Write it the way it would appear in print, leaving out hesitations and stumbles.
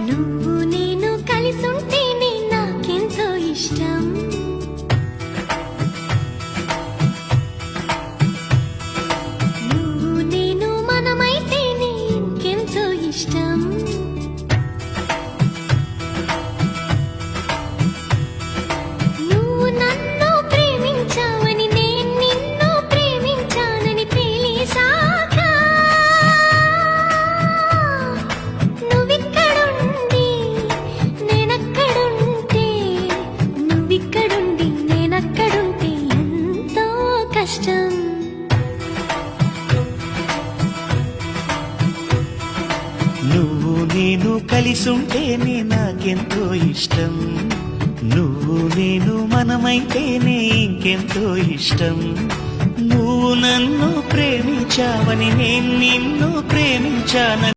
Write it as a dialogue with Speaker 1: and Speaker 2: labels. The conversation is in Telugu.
Speaker 1: నువ్వు నేను కలిసుంటేనే నాకెంతో ఇష్టం. నువ్వు నేను మనమైతేనే ఇంకెంతో ఇష్టం. నువ్వు నన్ను ప్రేమించావని నేను నిన్ను ప్రేమించానని తెలిసాక నువ్విక్కడుండి నేనక్కడుంటే ఎంతో కష్టం.
Speaker 2: నువ్వు నేను కలిసుంటేనే నాకెంతో ఇష్టం. నువ్వు నేను మనమైతేనే ఇంకెంతో ఇష్టం. నువ్వు నన్ను ప్రేమించావని నేను నిన్ను ప్రేమించానని